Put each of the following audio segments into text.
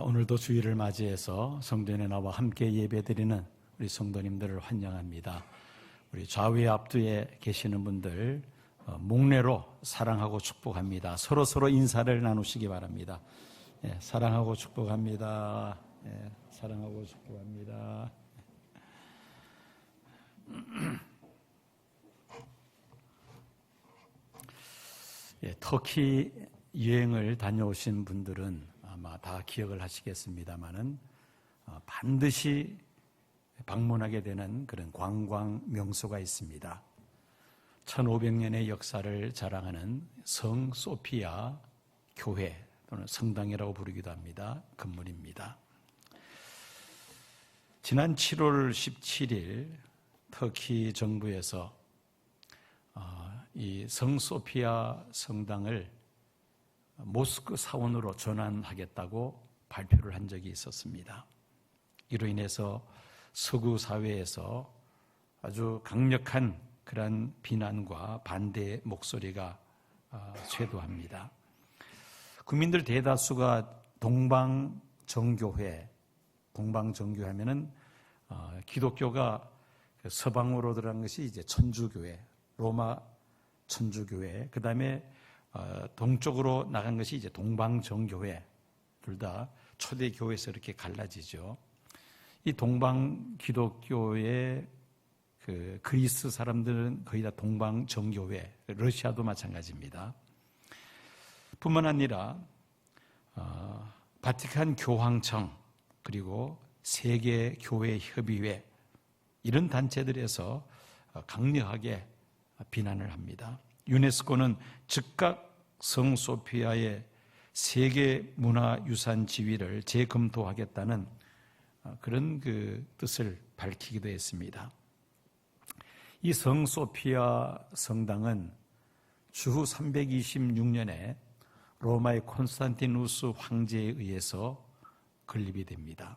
오늘도 주일을 맞이해서 성전에 나와 함께 예배드리는 우리 성도님들을 환영합니다. 우리 좌우에 앞뒤에 계시는 분들 목례로 사랑하고 축복합니다. 서로 인사를 나누시기 바랍니다. 사랑하고 축복합니다. 사랑하고 축복합니다. 터키 여행을 다녀오신 분들은 아마 다 기억을 하시겠습니다만은 반드시 방문하게 되는 그런 관광 명소가 있습니다. 1500년의 역사를 자랑하는 성 소피아 교회 또는 성당이라고 부르기도 합니다. 건물입니다. 지난 7월 17일 터키 정부에서 이 성 소피아 성당을 모스크 사원으로 전환하겠다고 발표를 한 적이 있었습니다. 이로 인해서 서구 사회에서 아주 강력한 그런 비난과 반대 목소리가 쇄도합니다. 국민들 대다수가 동방정교회 하면은 기독교가 서방으로 들어간 것이 이제 천주교회, 로마 천주교회, 그 다음에 동쪽으로 나간 것이 이제 동방정교회, 둘 다 초대 교회에서 이렇게 갈라지죠. 이 동방 기독교의 그 그리스 사람들은 거의 다 동방정교회, 러시아도 마찬가지입니다. 뿐만 아니라 바티칸 교황청 그리고 세계 교회 협의회 이런 단체들에서 강력하게 비난을 합니다. 유네스코는 즉각 성 소피아의 세계 문화유산 지위를 재검토하겠다는 그런 그 뜻을 밝히기도 했습니다. 이 성 소피아 성당은 주후 326년에 로마의 콘스탄티누스 황제에 의해서 건립이 됩니다.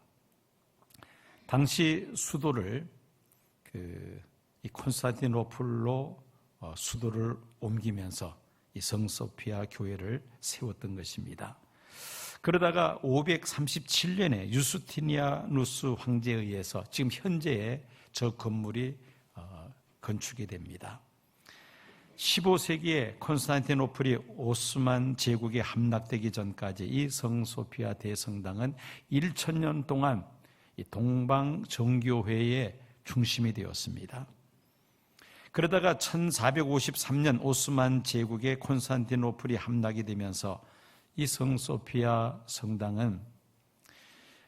당시 수도를 이 콘스탄티노플로 수도를 옮기면서 이 성소피아 교회를 세웠던 것입니다. 그러다가 537년에 유스티니아누스 황제에 의해서 지금 현재의 저 건물이 건축이 됩니다. 15세기에 콘스탄티노플이 오스만 제국에 함락되기 전까지 이 성소피아 대성당은 1000년 동안 이 동방정교회의 중심이 되었습니다. 그러다가 1453년 오스만 제국의 콘스탄티노플이 함락이 되면서 이 성소피아 성당은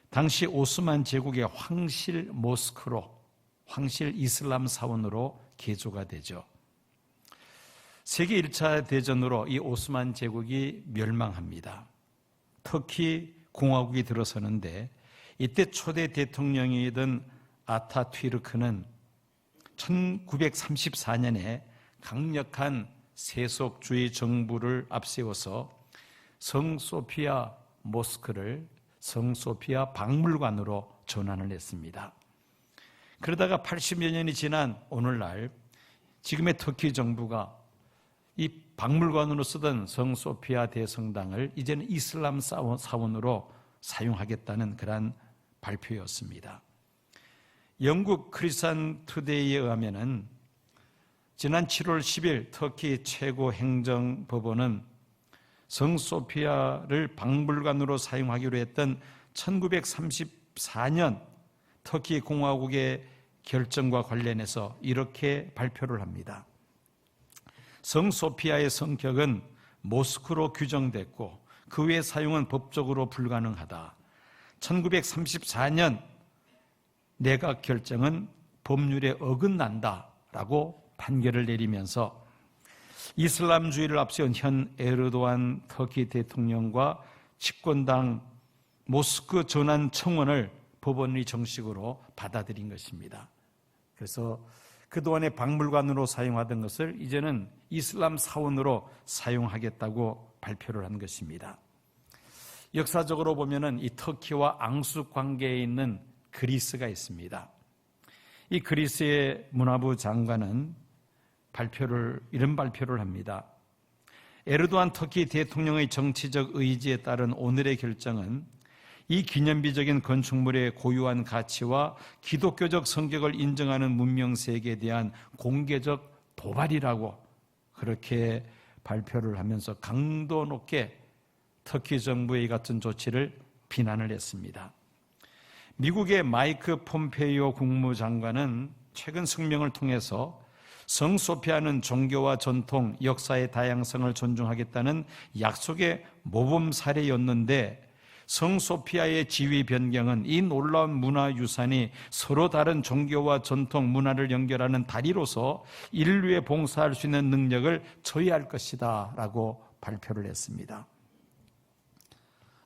당시 오스만 제국의 황실 모스크로, 황실 이슬람 사원으로 개조가 되죠. 세계 1차 대전으로 이 오스만 제국이 멸망합니다. 터키 공화국이 들어서는데 이때 초대 대통령이던 아타튀르크는 1934년에 강력한 세속주의 정부를 앞세워서 성소피아 모스크를 성소피아 박물관으로 전환을 했습니다. 그러다가 80여 년이 지난 오늘날 지금의 터키 정부가 이 박물관으로 쓰던 성소피아 대성당을 이제는 이슬람 사원으로 사용하겠다는 그러한 발표였습니다. 영국 크리스천 투데이에 의하면은 지난 7월 10일 터키 최고 행정법원은 성소피아를 박물관으로 사용하기로 했던 1934년 터키 공화국의 결정과 관련해서 이렇게 발표를 합니다. 성소피아의 성격은 모스크로 규정됐고 그 외 사용은 법적으로 불가능하다. 1934년 내각 결정은 법률에 어긋난다라고 판결을 내리면서 이슬람주의를 앞세운 현 에르도안 터키 대통령과 집권당 모스크 전환 청원을 법원이 정식으로 받아들인 것입니다. 그래서 그동안에 박물관으로 사용하던 것을 이제는 이슬람 사원으로 사용하겠다고 발표를 한 것입니다. 역사적으로 보면은 이 터키와 앙숙 관계에 있는 그리스가 있습니다. 이 그리스의 문화부 장관은 이런 발표를 합니다. 에르도안 터키 대통령의 정치적 의지에 따른 오늘의 결정은 이 기념비적인 건축물의 고유한 가치와 기독교적 성격을 인정하는 문명 세계에 대한 공개적 도발이라고 그렇게 발표를 하면서 강도 높게 터키 정부의 같은 조치를 비난을 했습니다. 미국의 마이크 폼페이오 국무장관은 최근 성명을 통해서 성소피아는 종교와 전통, 역사의 다양성을 존중하겠다는 약속의 모범 사례였는데 성소피아의 지위 변경은 이 놀라운 문화유산이 서로 다른 종교와 전통, 문화를 연결하는 다리로서 인류에 봉사할 수 있는 능력을 저해할 것이다 라고 발표를 했습니다.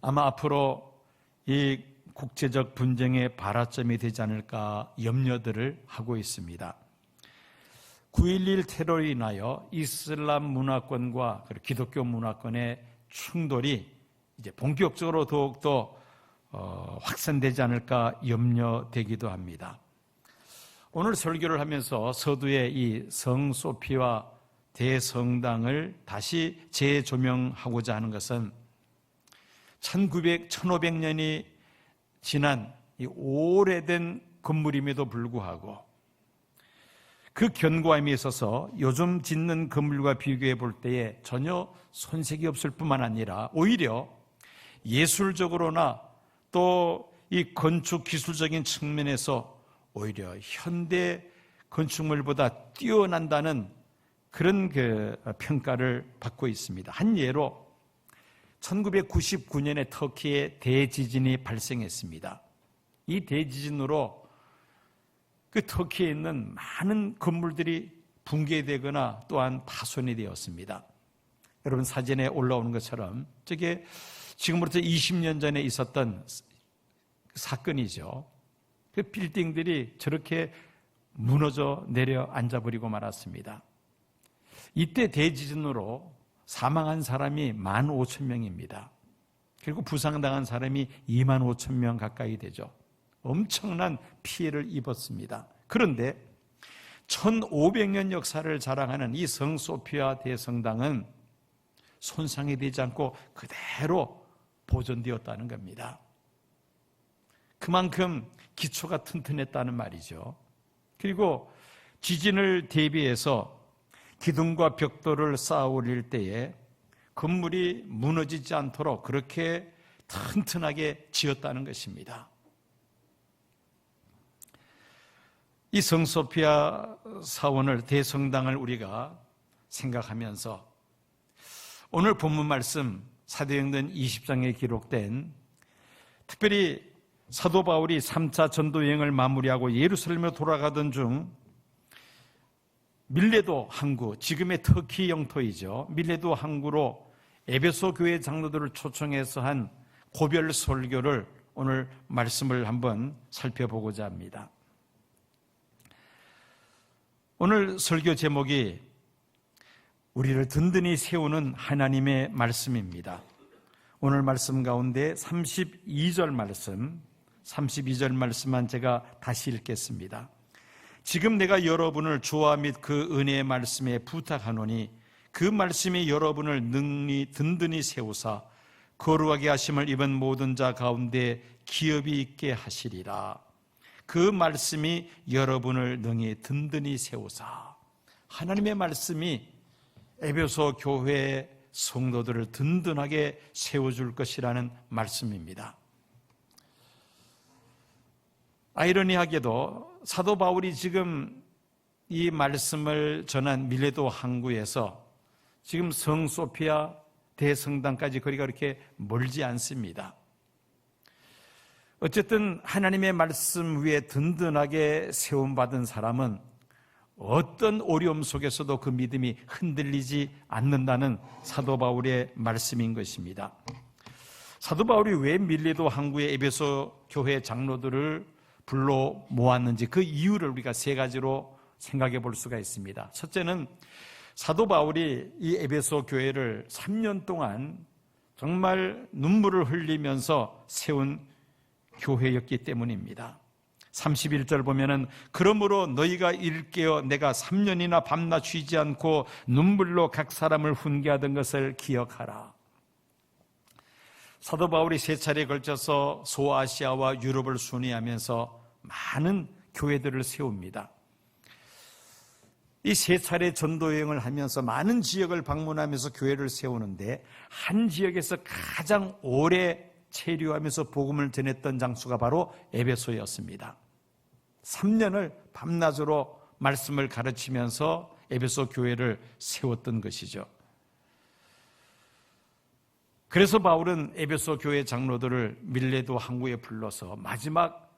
아마 앞으로 이 국제적 분쟁의 발화점이 되지 않을까 염려들을 하고 있습니다. 9.11 테러로 인하여 이슬람 문화권과 기독교 문화권의 충돌이 이제 본격적으로 더욱더 확산되지 않을까 염려되기도 합니다. 오늘 설교를 하면서 서두에 이 성소피아 대성당을 다시 재조명하고자 하는 것은 1500년이 지난 이 오래된 건물임에도 불구하고 그 견고함에 있어서 요즘 짓는 건물과 비교해 볼 때에 전혀 손색이 없을 뿐만 아니라 오히려 예술적으로나 또 이 건축 기술적인 측면에서 오히려 현대 건축물보다 뛰어난다는 그런 평가를 받고 있습니다. 한 예로 1999년에 터키에 대지진이 발생했습니다. 이 대지진으로 그 터키에 있는 많은 건물들이 붕괴되거나 또한 파손이 되었습니다. 여러분 사진에 올라오는 것처럼 저게 지금부터 20년 전에 있었던 사건이죠. 그 빌딩들이 저렇게 무너져 내려 앉아버리고 말았습니다. 이때 대지진으로 사망한 사람이 15,000명입니다. 그리고 부상당한 사람이 25,000명 가까이 되죠. 엄청난 피해를 입었습니다. 그런데 1500년 역사를 자랑하는 이 성소피아 대성당은 손상이 되지 않고 그대로 보존되었다는 겁니다. 그만큼 기초가 튼튼했다는 말이죠. 그리고 지진을 대비해서 기둥과 벽돌을 쌓아 올릴 때에 건물이 무너지지 않도록 그렇게 튼튼하게 지었다는 것입니다. 이 성소피아 사원을 대성당을 우리가 생각하면서 오늘 본문 말씀 사도행전 20장에 기록된 특별히 사도 바울이 3차 전도 여행을 마무리하고 예루살렘으로 돌아가던 중 밀레도 항구, 지금의 터키 영토이죠. 밀레도 항구로 에베소 교회 장로들을 초청해서 한 고별 설교를 오늘 말씀을 한번 살펴보고자 합니다. 오늘 설교 제목이 우리를 든든히 세우는 하나님의 말씀입니다. 오늘 말씀 가운데 32절 말씀만 제가 다시 읽겠습니다. 지금 내가 여러분을 주와 및 그 은혜의 말씀에 부탁하노니 그 말씀이 여러분을 능히 든든히 세우사 거룩하게 하심을 입은 모든 자 가운데 기업이 있게 하시리라. 그 말씀이 여러분을 능히 든든히 세우사. 하나님의 말씀이 에베소 교회의 성도들을 든든하게 세워줄 것이라는 말씀입니다. 아이러니하게도 사도 바울이 지금 이 말씀을 전한 밀레도 항구에서 지금 성소피아 대성당까지 거리가 그렇게 멀지 않습니다. 어쨌든 하나님의 말씀 위에 든든하게 세움받은 사람은 어떤 어려움 속에서도 그 믿음이 흔들리지 않는다는 사도 바울의 말씀인 것입니다. 사도 바울이 왜 밀레도 항구의 에베소 교회 장로들을 불러 모았는지 그 이유를 우리가 세 가지로 생각해 볼 수가 있습니다. 첫째는 사도 바울이 이 에베소 교회를 3년 동안 정말 눈물을 흘리면서 세운 교회였기 때문입니다. 31절 보면은 그러므로 너희가 일깨어 내가 3년이나 밤낮 쉬지 않고 눈물로 각 사람을 훈계하던 것을 기억하라. 사도 바울이 3차례에 걸쳐서 소아시아와 유럽을 순회하면서 많은 교회들을 세웁니다. 이 3차례 전도 여행을 하면서 많은 지역을 방문하면서 교회를 세우는데 한 지역에서 가장 오래 체류하면서 복음을 전했던 장소가 바로 에베소였습니다. 3년을 밤낮으로 말씀을 가르치면서 에베소 교회를 세웠던 것이죠. 그래서 바울은 에베소 교회 장로들을 밀레도 항구에 불러서 마지막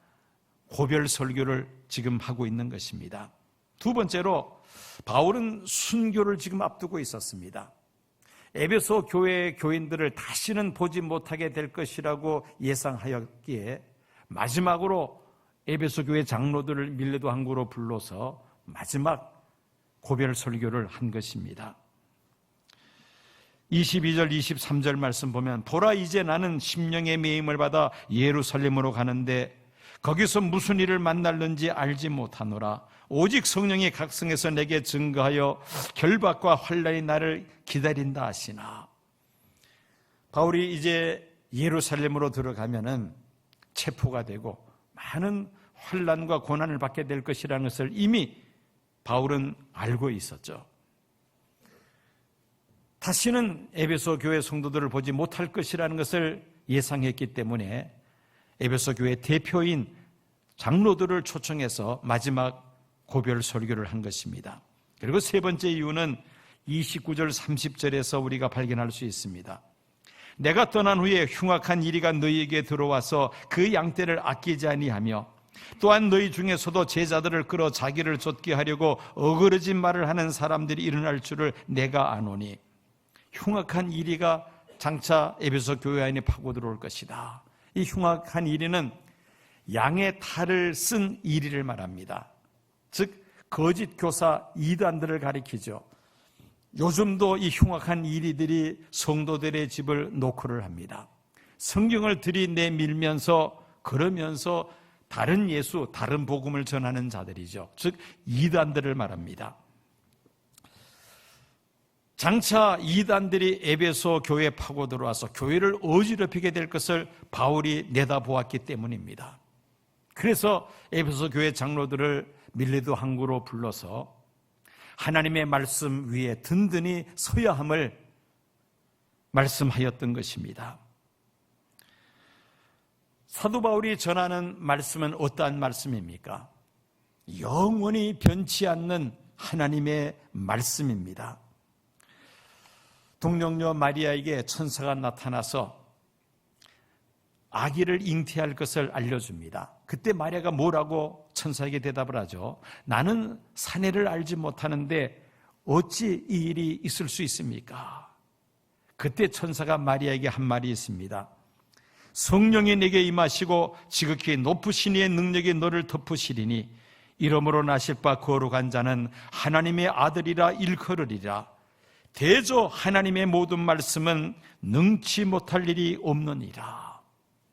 고별 설교를 지금 하고 있는 것입니다. 두 번째로 바울은 순교를 지금 앞두고 있었습니다. 에베소 교회의 교인들을 다시는 보지 못하게 될 것이라고 예상하였기에 마지막으로 에베소 교회 장로들을 밀레도 항구로 불러서 마지막 고별 설교를 한 것입니다. 22절 23절 말씀 보면 보라 이제 나는 심령의 매임을 받아 예루살렘으로 가는데 거기서 무슨 일을 만날는지 알지 못하노라. 오직 성령이 각성해서 내게 증거하여 결박과 환난이 나를 기다린다 하시나. 바울이 이제 예루살렘으로 들어가면은 체포가 되고 많은 환난과 고난을 받게 될 것이라는 것을 이미 바울은 알고 있었죠. 다시는 에베소 교회 성도들을 보지 못할 것이라는 것을 예상했기 때문에 에베소 교회 대표인 장로들을 초청해서 마지막 고별 설교를 한 것입니다. 그리고 세 번째 이유는 29절 30절에서 우리가 발견할 수 있습니다. 내가 떠난 후에 흉악한 이리가 너희에게 들어와서 그 양떼를 아끼지 아니하며 또한 너희 중에서도 제자들을 끌어 자기를 좇게 하려고 어그러진 말을 하는 사람들이 일어날 줄을 내가 아노니. 흉악한 이리가 장차 에베소 교회 안에 파고 들어올 것이다. 이 흉악한 이리는 양의 탈을 쓴 이리를 말합니다. 즉 거짓 교사 이단들을 가리키죠. 요즘도 이 흉악한 이리들이 성도들의 집을 노크를 합니다. 성경을 들이내밀면서 그러면서 다른 예수, 다른 복음을 전하는 자들이죠. 즉 이단들을 말합니다. 장차 이단들이 에베소 교회에 파고 들어와서 교회를 어지럽히게 될 것을 바울이 내다보았기 때문입니다. 그래서 에베소 교회 장로들을 밀레도 항구로 불러서 하나님의 말씀 위에 든든히 서야 함을 말씀하였던 것입니다. 사도 바울이 전하는 말씀은 어떠한 말씀입니까? 영원히 변치 않는 하나님의 말씀입니다. 동정녀 마리아에게 천사가 나타나서 아기를 잉태할 것을 알려줍니다. 그때 마리아가 뭐라고 천사에게 대답을 하죠? 나는 사내를 알지 못하는데 어찌 이 일이 있을 수 있습니까? 그때 천사가 마리아에게 한 말이 있습니다. 성령이 내게 임하시고 지극히 높으신 이의 능력이 너를 덮으시리니 이러므로 나실 바 거룩한 자는 하나님의 아들이라 일컬으리라. 대저 하나님의 모든 말씀은 능치 못할 일이 없느니라.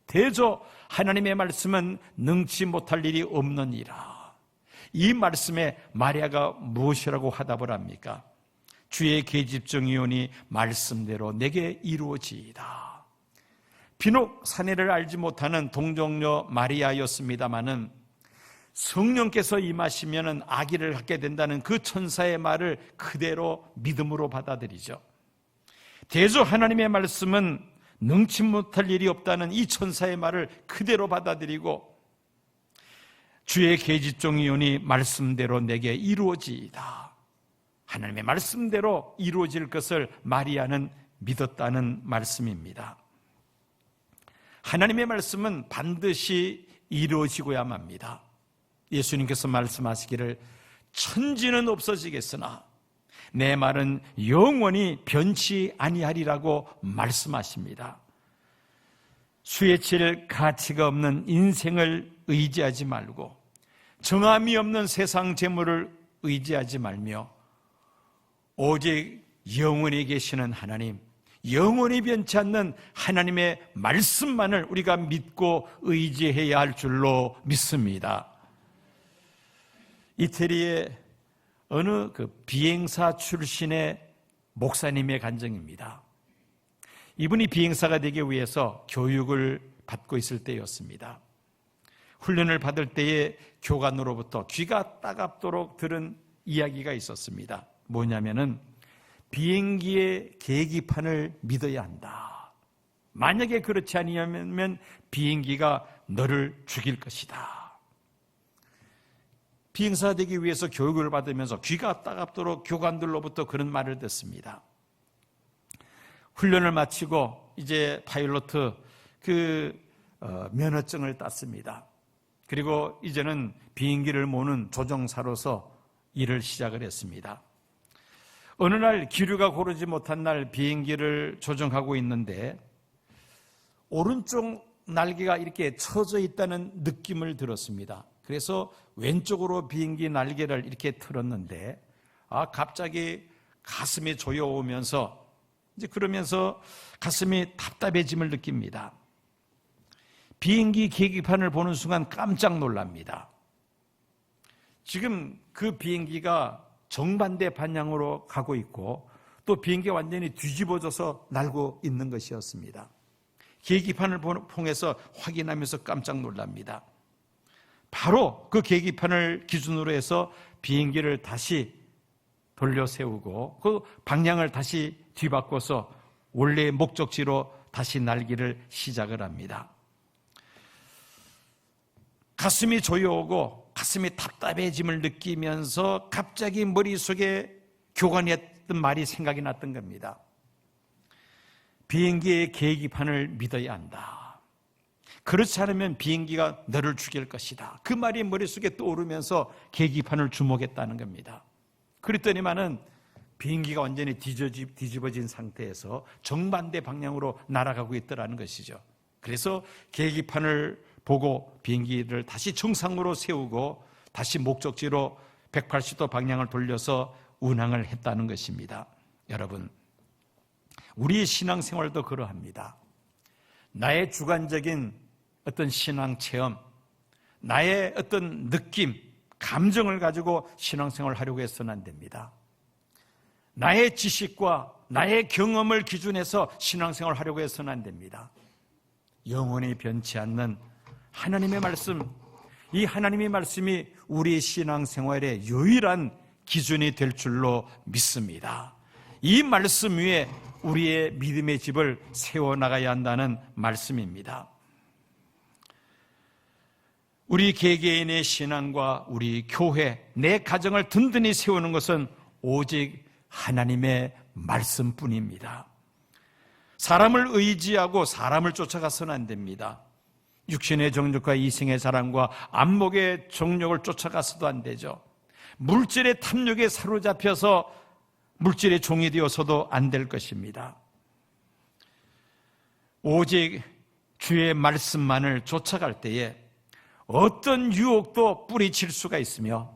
대저 하나님의 말씀은 능치 못할 일이 없느니라. 이 말씀에 마리아가 무엇이라고 화답을 합니까? 주의 계집종이오니 말씀대로 내게 이루어지이다. 비록 사내를 알지 못하는 동정녀 마리아였습니다마는 성령께서 임하시면 아기를 갖게 된다는 그 천사의 말을 그대로 믿음으로 받아들이죠. 대저 하나님의 말씀은 능치 못할 일이 없다는 이 천사의 말을 그대로 받아들이고 주의 계집종이오니 말씀대로 내게 이루어지이다. 하나님의 말씀대로 이루어질 것을 마리아는 믿었다는 말씀입니다. 하나님의 말씀은 반드시 이루어지고야만 합니다. 예수님께서 말씀하시기를 천지는 없어지겠으나 내 말은 영원히 변치 아니하리라고 말씀하십니다. 수혜칠 가치가 없는 인생을 의지하지 말고 정함이 없는 세상 재물을 의지하지 말며 오직 영원히 계시는 하나님, 영원히 변치 않는 하나님의 말씀만을 우리가 믿고 의지해야 할 줄로 믿습니다. 이태리의 어느 비행사 출신의 목사님의 간증입니다. 이분이 비행사가 되기 위해서 교육을 받고 있을 때였습니다. 훈련을 받을 때에 교관으로부터 귀가 따갑도록 들은 이야기가 있었습니다. 뭐냐면은 비행기의 계기판을 믿어야 한다. 만약에 그렇지 아니하면 비행기가 너를 죽일 것이다. 비행사 되기 위해서 교육을 받으면서 귀가 따갑도록 교관들로부터 그런 말을 듣습니다. 훈련을 마치고 이제 파일로트 면허증을 땄습니다. 그리고 이제는 비행기를 모는 조종사로서 일을 시작을 했습니다. 어느 날 기류가 고르지 못한 날 비행기를 조종하고 있는데 오른쪽 날개가 이렇게 처져 있다는 느낌을 들었습니다. 그래서 왼쪽으로 비행기 날개를 이렇게 틀었는데 갑자기 가슴이 조여오면서 이제 그러면서 가슴이 답답해짐을 느낍니다. 비행기 계기판을 보는 순간 깜짝 놀랍니다. 지금 그 비행기가 정반대 방향으로 가고 있고 또 비행기가 완전히 뒤집어져서 날고 있는 것이었습니다. 계기판을 통해서 확인하면서 깜짝 놀랍니다. 바로 그 계기판을 기준으로 해서 비행기를 다시 돌려 세우고 그 방향을 다시 뒤바꿔서 원래의 목적지로 다시 날기를 시작을 합니다. 가슴이 조여오고 가슴이 답답해짐을 느끼면서 갑자기 머릿속에 교관이 했던 말이 생각이 났던 겁니다. 비행기의 계기판을 믿어야 한다. 그렇지 않으면 비행기가 너를 죽일 것이다. 그 말이 머릿속에 떠오르면서 계기판을 주목했다는 겁니다. 그랬더니만은 비행기가 완전히 뒤집어진 상태에서 정반대 방향으로 날아가고 있더라는 것이죠. 그래서 계기판을 보고 비행기를 다시 정상으로 세우고 다시 목적지로 180도 방향을 돌려서 운항을 했다는 것입니다. 여러분, 우리의 신앙생활도 그러합니다. 나의 주관적인 어떤 신앙 체험, 나의 어떤 느낌, 감정을 가지고 신앙생활을 하려고 해서는 안 됩니다. 나의 지식과 나의 경험을 기준해서 신앙생활을 하려고 해서는 안 됩니다. 영원히 변치 않는 하나님의 말씀, 이 하나님의 말씀이 우리의 신앙생활의 유일한 기준이 될 줄로 믿습니다. 이 말씀 위에 우리의 믿음의 집을 세워나가야 한다는 말씀입니다. 우리 개개인의 신앙과 우리 교회, 내 가정을 든든히 세우는 것은 오직 하나님의 말씀뿐입니다. 사람을 의지하고 사람을 쫓아가서는 안 됩니다. 육신의 정욕과 이생의 사랑과 안목의 정욕을 쫓아가서도 안 되죠. 물질의 탐욕에 사로잡혀서 물질의 종이 되어서도 안 될 것입니다. 오직 주의 말씀만을 쫓아갈 때에 어떤 유혹도 뿌리칠 수가 있으며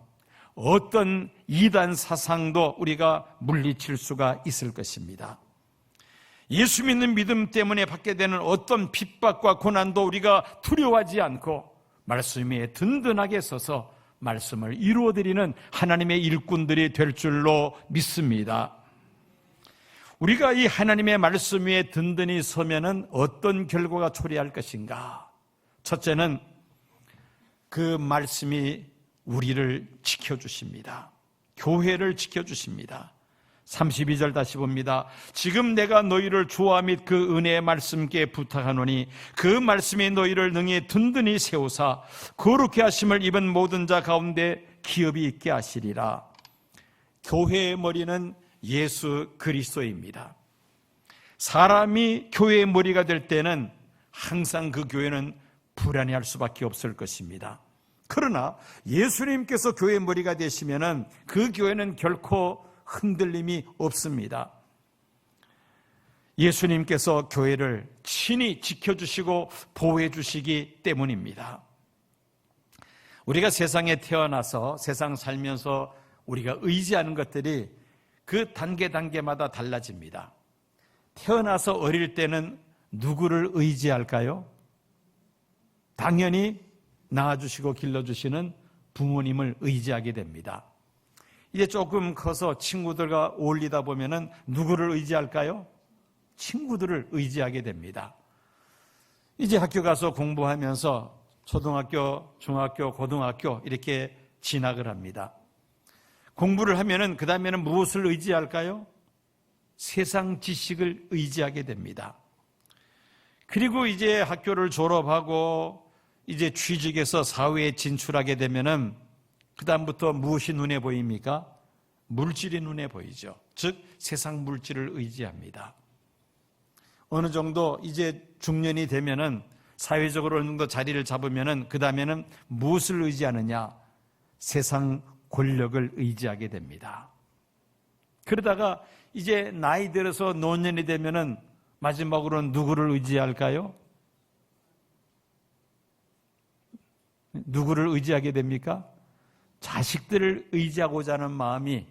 어떤 이단 사상도 우리가 물리칠 수가 있을 것입니다. 예수 믿는 믿음 때문에 받게 되는 어떤 핍박과 고난도 우리가 두려워하지 않고 말씀 위에 든든하게 서서 말씀을 이루어드리는 하나님의 일꾼들이 될 줄로 믿습니다. 우리가 이 하나님의 말씀 위에 든든히 서면은 어떤 결과가 초래할 것인가? 첫째는 그 말씀이 우리를 지켜주십니다. 교회를 지켜주십니다. 32절 다시 봅니다. 지금 내가 너희를 주와 및 그 은혜의 말씀께 부탁하노니 그 말씀이 너희를 능히 든든히 세우사 거룩히 하심을 입은 모든 자 가운데 기업이 있게 하시리라. 교회의 머리는 예수 그리스도입니다. 사람이 교회의 머리가 될 때는 항상 그 교회는 불안해할 수밖에 없을 것입니다. 그러나 예수님께서 교회의 머리가 되시면은 그 교회는 결코 흔들림이 없습니다. 예수님께서 교회를 친히 지켜주시고 보호해 주시기 때문입니다. 우리가 세상에 태어나서 세상 살면서 우리가 의지하는 것들이 그 단계마다 달라집니다. 태어나서 어릴 때는 누구를 의지할까요? 당연히 낳아주시고 길러주시는 부모님을 의지하게 됩니다. 이제 조금 커서 친구들과 어울리다 보면은 누구를 의지할까요? 친구들을 의지하게 됩니다. 이제 학교 가서 공부하면서 초등학교, 중학교, 고등학교 이렇게 진학을 합니다. 공부를 하면은 그 다음에는 무엇을 의지할까요? 세상 지식을 의지하게 됩니다. 그리고 이제 학교를 졸업하고 이제 취직해서 사회에 진출하게 되면은 그 다음부터 무엇이 눈에 보입니까? 물질이 눈에 보이죠. 즉 세상 물질을 의지합니다. 어느 정도 이제 중년이 되면은 사회적으로 어느 정도 자리를 잡으면은 그 다음에는 무엇을 의지하느냐? 세상 권력을 의지하게 됩니다. 그러다가 이제 나이 들어서 노년이 되면은 마지막으로는 누구를 의지할까요? 누구를 의지하게 됩니까? 자식들을 의지하고자 하는 마음이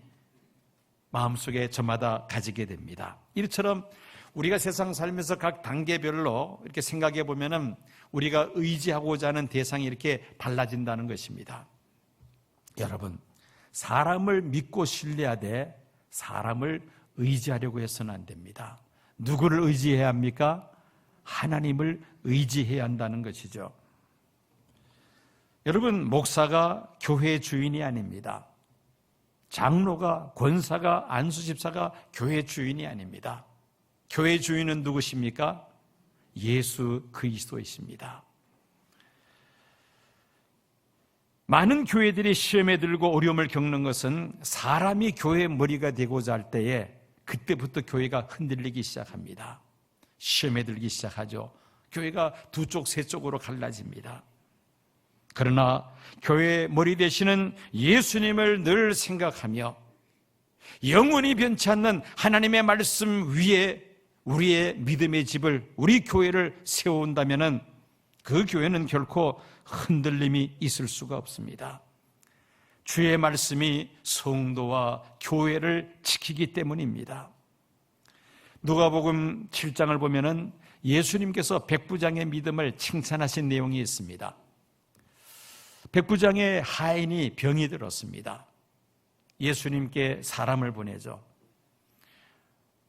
마음속에 저마다 가지게 됩니다. 이처럼 우리가 세상 살면서 각 단계별로 이렇게 생각해 보면은 우리가 의지하고자 하는 대상이 이렇게 달라진다는 것입니다. 여러분, 사람을 믿고 신뢰하되 사람을 의지하려고 해서는 안 됩니다. 누구를 의지해야 합니까? 하나님을 의지해야 한다는 것이죠. 여러분, 목사가 교회의 주인이 아닙니다. 장로가, 권사가, 안수집사가 교회의 주인이 아닙니다. 교회의 주인은 누구십니까? 예수 그리스도이십니다. 많은 교회들이 시험에 들고 어려움을 겪는 것은 사람이 교회의 머리가 되고자 할 때에 그때부터 교회가 흔들리기 시작합니다. 시험에 들기 시작하죠. 교회가 두 쪽, 세 쪽으로 갈라집니다. 그러나 교회의 머리 되시는 예수님을 늘 생각하며 영원히 변치 않는 하나님의 말씀 위에 우리의 믿음의 집을, 우리 교회를 세워온다면 그 교회는 결코 흔들림이 있을 수가 없습니다. 주의 말씀이 성도와 교회를 지키기 때문입니다. 누가복음 7장을 보면은 예수님께서 백부장의 믿음을 칭찬하신 내용이 있습니다. 백부장의 하인이 병이 들었습니다. 예수님께 사람을 보내죠.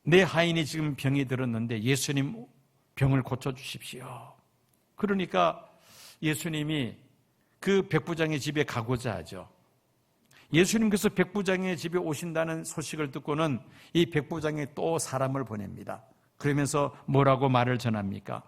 내 하인이 지금 병이 들었는데 예수님 병을 고쳐주십시오. 그러니까 예수님이 그 백부장의 집에 가고자 하죠. 예수님께서 백부장의 집에 오신다는 소식을 듣고는 이 백부장이 또 사람을 보냅니다. 그러면서 뭐라고 말을 전합니까?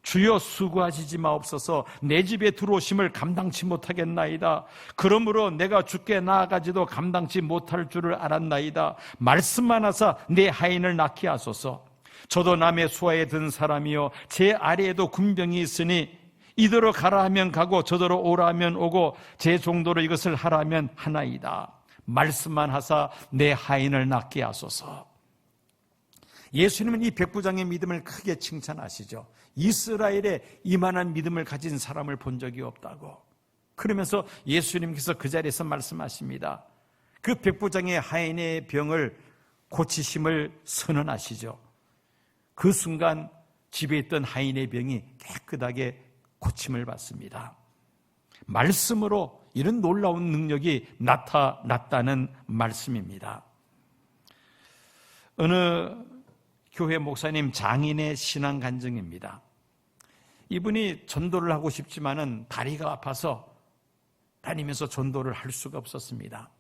주여 수고하시지 마옵소서. 내 집에 들어오심을 감당치 못하겠나이다. 그러므로 내가 주께 나아가지도 감당치 못할 줄을 알았나이다. 말씀만 하사 내 하인을 낫게 하소서. 저도 남의 수하에 든 사람이요 제 아래에도 군병이 있으니 이더러 가라 하면 가고 저더러 오라 하면 오고 제 정도로 이것을 하라 하면 하나이다. 말씀만 하사 내 하인을 낫게 하소서. 예수님은 이 백부장의 믿음을 크게 칭찬하시죠. 이스라엘에 이만한 믿음을 가진 사람을 본 적이 없다고. 그러면서 예수님께서 그 자리에서 말씀하십니다. 그 백부장의 하인의 병을 고치심을 선언하시죠. 그 순간 집에 있던 하인의 병이 깨끗하게 고침을 받습니다. 말씀으로 이런 놀라운 능력이 나타났다는 말씀입니다. 어느 교회 목사님 장인의 신앙 간증입니다. 이분이 전도를 하고 싶지만은 다리가 아파서 다니면서 전도를 할 수가 없었습니다.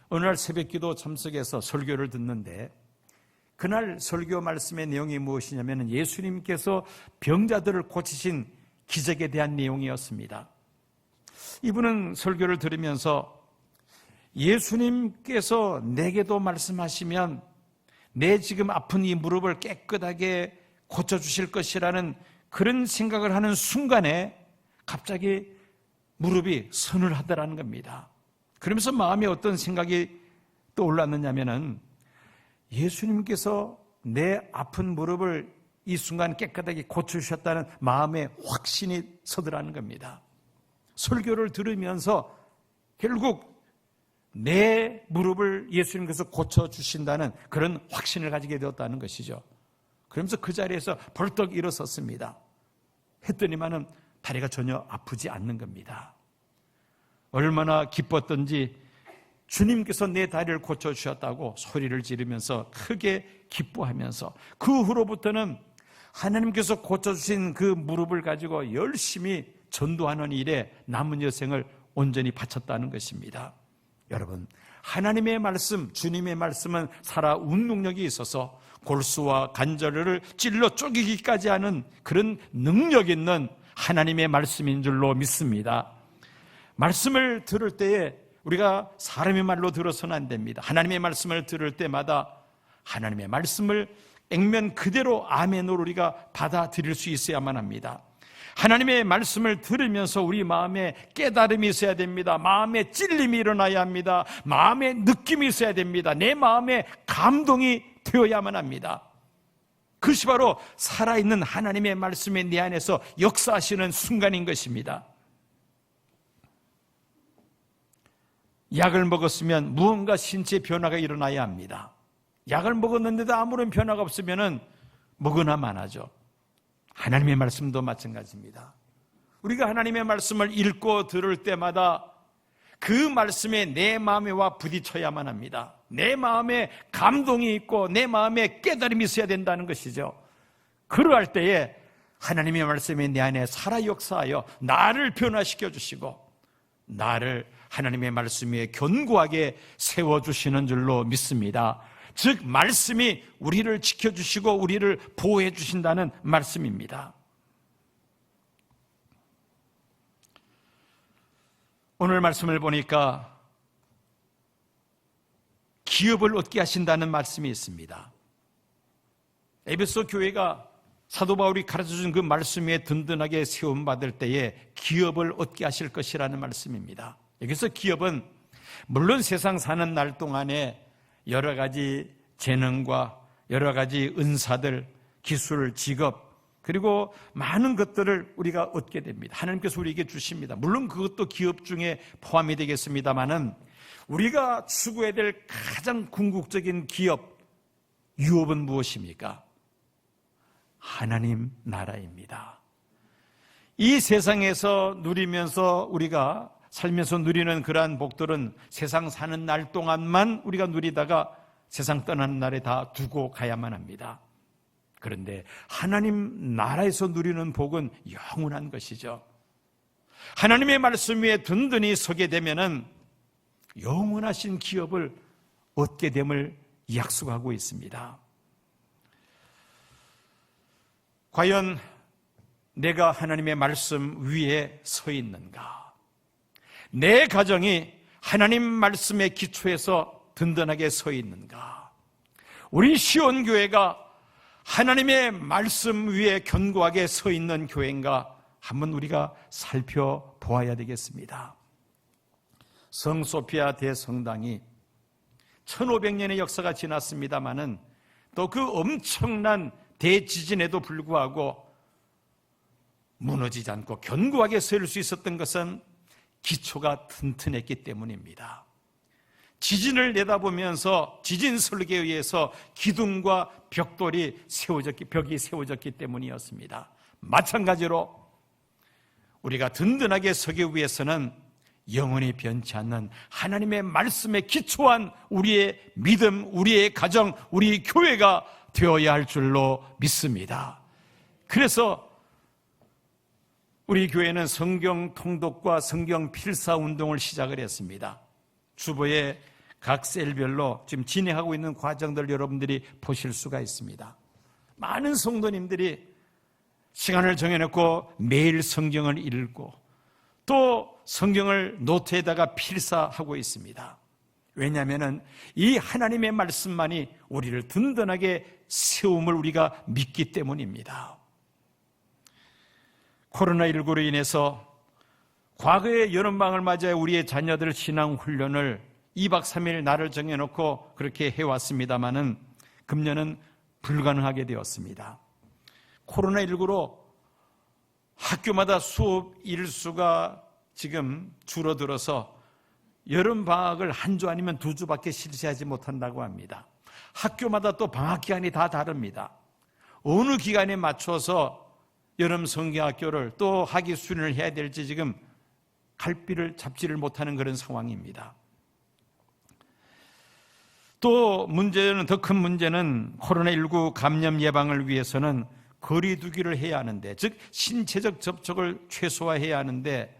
어느 날 새벽기도 참석해서 설교를 듣는데 그날 설교 말씀의 내용이 무엇이냐면 예수님께서 병자들을 고치신 기적에 대한 내용이었습니다. 이분은 설교를 들으면서 예수님께서 내게도 말씀하시면 내 지금 아픈 이 무릎을 깨끗하게 고쳐주실 것이라는 그런 생각을 하는 순간에 갑자기 무릎이 서늘하더라는 겁니다. 그러면서 마음에 어떤 생각이 떠올랐느냐면은 예수님께서 내 아픈 무릎을 이 순간 깨끗하게 고쳐주셨다는 마음에 확신이 서더라는 겁니다. 설교를 들으면서 결국 내 무릎을 예수님께서 고쳐주신다는 그런 확신을 가지게 되었다는 것이죠. 그러면서 그 자리에서 벌떡 일어섰습니다. 했더니만은 다리가 전혀 아프지 않는 겁니다. 얼마나 기뻤던지 주님께서 내 다리를 고쳐주셨다고 소리를 지르면서 크게 기뻐하면서 그 후로부터는 하나님께서 고쳐주신 그 무릎을 가지고 열심히 전도하는 일에 남은 여생을 온전히 바쳤다는 것입니다. 여러분, 하나님의 말씀, 주님의 말씀은 살아온 능력이 있어서 골수와 관절을 찔러 쪼개기까지 하는 그런 능력 있는 하나님의 말씀인 줄로 믿습니다. 말씀을 들을 때에 우리가 사람의 말로 들어서는 안 됩니다. 하나님의 말씀을 들을 때마다 하나님의 말씀을 액면 그대로 아멘으로 우리가 받아들일 수 있어야만 합니다. 하나님의 말씀을 들으면서 우리 마음에 깨달음이 있어야 됩니다. 마음에 찔림이 일어나야 합니다. 마음에 느낌이 있어야 됩니다. 내 마음에 감동이 되어야만 합니다. 그것이 바로 살아있는 하나님의 말씀이 내 안에서 역사하시는 순간인 것입니다. 약을 먹었으면 무언가 신체 변화가 일어나야 합니다. 약을 먹었는데도 아무런 변화가 없으면 먹으나 마나죠. 하나님의 말씀도 마찬가지입니다. 우리가 하나님의 말씀을 읽고 들을 때마다 그 말씀에 내 마음에 와 부딪혀야만 합니다. 내 마음에 감동이 있고 내 마음에 깨달음이 있어야 된다는 것이죠. 그러할 때에 하나님의 말씀이 내 안에 살아 역사하여 나를 변화시켜 주시고 나를 하나님의 말씀 위에 견고하게 세워주시는 줄로 믿습니다. 즉 말씀이 우리를 지켜주시고 우리를 보호해 주신다는 말씀입니다. 오늘 말씀을 보니까 기업을 얻게 하신다는 말씀이 있습니다. 에베소 교회가 사도 바울이 가르쳐준 그 말씀 위에 든든하게 세움받을 때에 기업을 얻게 하실 것이라는 말씀입니다. 여기서 기업은 물론 세상 사는 날 동안에 여러 가지 재능과 여러 가지 은사들, 기술, 직업 그리고 많은 것들을 우리가 얻게 됩니다. 하나님께서 우리에게 주십니다. 물론 그것도 기업 중에 포함이 되겠습니다마는 우리가 추구해야 될 가장 궁극적인 기업, 유업은 무엇입니까? 하나님 나라입니다. 이 세상에서 누리면서 우리가 살면서 누리는 그러한 복들은 세상 사는 날 동안만 우리가 누리다가 세상 떠나는 날에 다 두고 가야만 합니다. 그런데 하나님 나라에서 누리는 복은 영원한 것이죠. 하나님의 말씀 위에 든든히 서게 되면은 영원하신 기업을 얻게 됨을 약속하고 있습니다. 과연 내가 하나님의 말씀 위에 서 있는가? 내 가정이 하나님 말씀의 기초에서 든든하게 서 있는가? 우리 시온교회가 하나님의 말씀 위에 견고하게 서 있는 교회인가? 한번 우리가 살펴보아야 되겠습니다. 성소피아 대성당이 1500년의 역사가 지났습니다마는 또 그 엄청난 대지진에도 불구하고 무너지지 않고 견고하게 설 수 있었던 것은 기초가 튼튼했기 때문입니다. 지진을 내다보면서 지진 설계에 의해서 기둥과 벽이 세워졌기 때문이었습니다. 마찬가지로 우리가 든든하게 서기 위해서는 영원히 변치 않는 하나님의 말씀에 기초한 우리의 믿음, 우리의 가정, 우리 교회가 되어야 할 줄로 믿습니다. 그래서 우리 교회는 성경 통독과 성경 필사 운동을 시작을 했습니다. 주보에 각 셀별로 지금 진행하고 있는 과정들 여러분들이 보실 수가 있습니다. 많은 성도님들이 시간을 정해놓고 매일 성경을 읽고 또 성경을 노트에다가 필사하고 있습니다. 왜냐하면 이 하나님의 말씀만이 우리를 든든하게 세움을 우리가 믿기 때문입니다. 코로나19로 인해서 과거에 여름방을 맞아 우리의 자녀들 신앙 훈련을 2박 3일 날을 정해놓고 그렇게 해왔습니다마는 금년은 불가능하게 되었습니다. 코로나19로 학교마다 수업 일수가 지금 줄어들어서 여름 방학을 한 주 아니면 2주밖에 실시하지 못한다고 합니다. 학교마다 또 방학 기간이 다 다릅니다. 어느 기간에 맞춰서 여름 성경학교를 또 학위 수련을 해야 될지 지금 갈피를 잡지를 못하는 그런 상황입니다. 또 문제는, 더 큰 문제는 코로나19 감염 예방을 위해서는 거리 두기를 해야 하는데, 즉 신체적 접촉을 최소화해야 하는데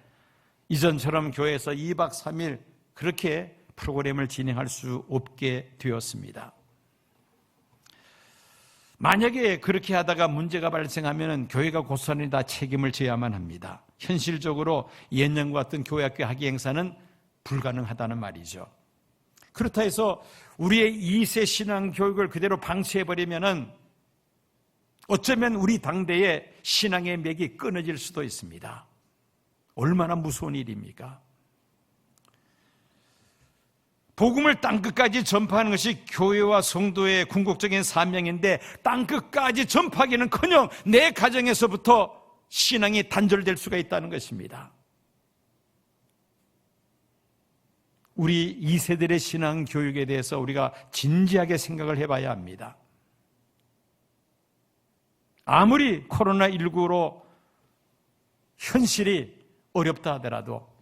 이전처럼 교회에서 2박 3일 그렇게 프로그램을 진행할 수 없게 되었습니다. 만약에 그렇게 하다가 문제가 발생하면 교회가 고스란히 다 책임을 져야만 합니다. 현실적으로 예년과 같은 교회학교 학위 행사는 불가능하다는 말이죠. 그렇다 해서 우리의 2세 신앙 교육을 그대로 방치해버리면 어쩌면 우리 당대의 신앙의 맥이 끊어질 수도 있습니다. 얼마나 무서운 일입니까? 복음을 땅끝까지 전파하는 것이 교회와 성도의 궁극적인 사명인데 땅끝까지 전파하기는커녕 내 가정에서부터 신앙이 단절될 수가 있다는 것입니다. 우리 2세들의 신앙 교육에 대해서 우리가 진지하게 생각을 해봐야 합니다. 아무리 코로나19로 현실이 어렵다 하더라도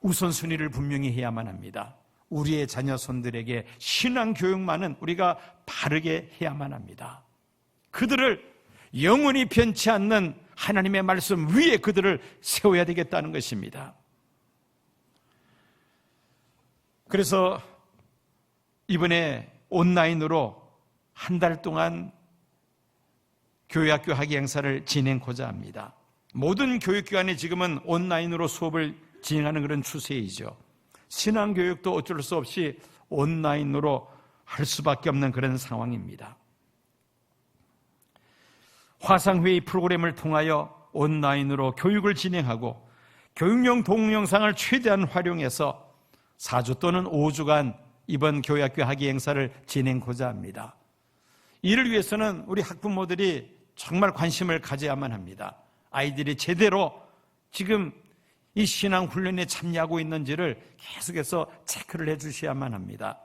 우선순위를 분명히 해야만 합니다. 우리의 자녀손들에게 신앙 교육만은 우리가 바르게 해야만 합니다. 그들을 영원히 변치 않는 하나님의 말씀 위에 그들을 세워야 되겠다는 것입니다. 그래서 이번에 온라인으로 한 달 동안 교회학교 학위 행사를 진행하고자 합니다. 모든 교육기관이 지금은 온라인으로 수업을 진행하는 그런 추세이죠. 신앙교육도 어쩔 수 없이 온라인으로 할 수밖에 없는 그런 상황입니다. 화상회의 프로그램을 통하여 온라인으로 교육을 진행하고 교육용 동영상을 최대한 활용해서 4주 또는 5주간 이번 교회학교 학위 행사를 진행하고자 합니다. 이를 위해서는 우리 학부모들이 정말 관심을 가져야만 합니다. 아이들이 제대로 지금 이 신앙 훈련에 참여하고 있는지를 계속해서 체크를 해주셔야만 합니다.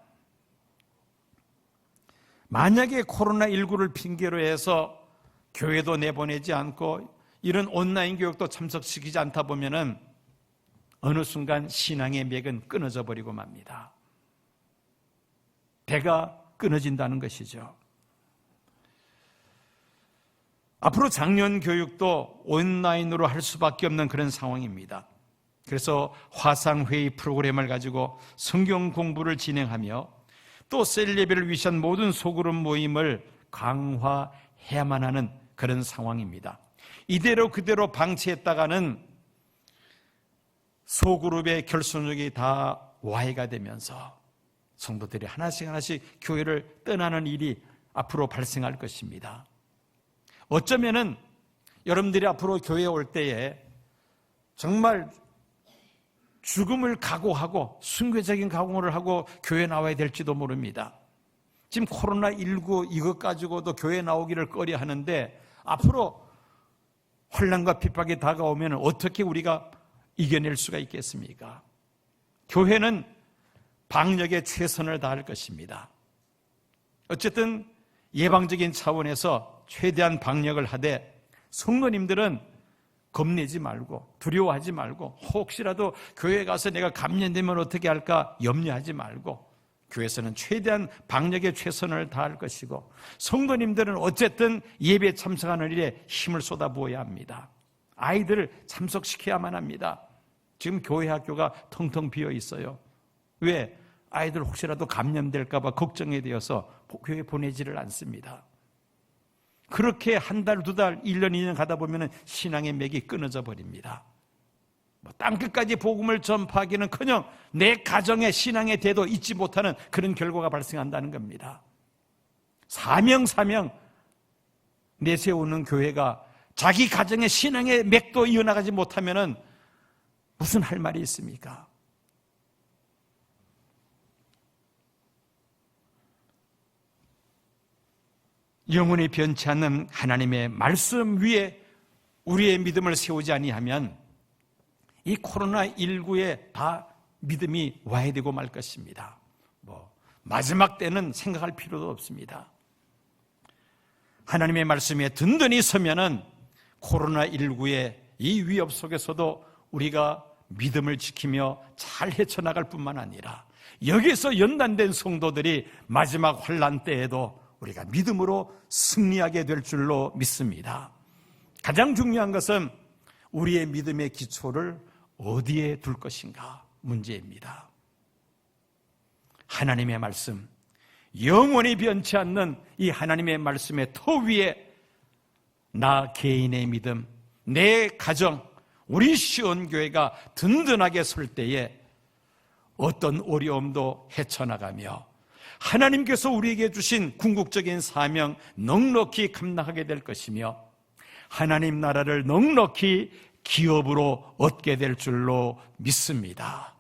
만약에 코로나19를 핑계로 해서 교회도 내보내지 않고 이런 온라인 교육도 참석시키지 않다 보면은 어느 순간 신앙의 맥은 끊어져 버리고 맙니다. 배가 끊어진다는 것이죠. 앞으로 작년 교육도 온라인으로 할 수밖에 없는 그런 상황입니다. 그래서 화상회의 프로그램을 가지고 성경 공부를 진행하며 또 셀예배를 위한 모든 소그룹 모임을 강화해야만 하는 그런 상황입니다. 이대로 그대로 방치했다가는 소그룹의 결속력이 다 와해가 되면서 성도들이 하나씩 교회를 떠나는 일이 앞으로 발생할 것입니다. 어쩌면은 여러분들이 앞으로 교회에 올 때에 정말 죽음을 각오하고 순교적인 각오를 하고 교회에 나와야 될지도 모릅니다. 지금 코로나19 이것 가지고도 교회에 나오기를 꺼려 하는데 앞으로 환난과 핍박이 다가오면 어떻게 우리가 이겨낼 수가 있겠습니까? 교회는 방역에 최선을 다할 것입니다. 어쨌든 예방적인 차원에서 최대한 방역을 하되 성도님들은 겁내지 말고 두려워하지 말고 혹시라도 교회에 가서 내가 감염되면 어떻게 할까 염려하지 말고 교회에서는 최대한 방역에 최선을 다할 것이고 성도님들은 어쨌든 예배에 참석하는 일에 힘을 쏟아부어야 합니다. 아이들을 참석시켜야만 합니다. 지금 교회 학교가 텅텅 비어 있어요. 왜? 아이들 혹시라도 감염될까 봐 걱정이 되어서 교회 보내지를 않습니다. 그렇게 한 달, 2달, 1년, 2년 가다 보면 신앙의 맥이 끊어져 버립니다. 땅끝까지 복음을 전파하기는커녕 내 가정의 신앙의 대도 잊지 못하는 그런 결과가 발생한다는 겁니다. 사명 내세우는 교회가 자기 가정의 신앙의 맥도 이어나가지 못하면 무슨 할 말이 있습니까? 영원히 변치 않는 하나님의 말씀 위에 우리의 믿음을 세우지 아니하면 이 코로나19에 다 믿음이 와야 되고 말 것입니다. 마지막 때는 생각할 필요도 없습니다. 하나님의 말씀에 든든히 서면은 코로나19의 이 위협 속에서도 우리가 믿음을 지키며 잘 헤쳐나갈 뿐만 아니라 여기서 연단된 성도들이 마지막 환난 때에도 우리가 믿음으로 승리하게 될 줄로 믿습니다. 가장 중요한 것은 우리의 믿음의 기초를 어디에 둘 것인가 문제입니다. 하나님의 말씀, 영원히 변치 않는 이 하나님의 말씀의 터 위에 나 개인의 믿음, 내 가정, 우리 시온교회가 든든하게 설 때에 어떤 어려움도 헤쳐나가며 하나님께서 우리에게 주신 궁극적인 사명 넉넉히 감당하게 될 것이며 하나님 나라를 넉넉히 기업으로 얻게 될 줄로 믿습니다.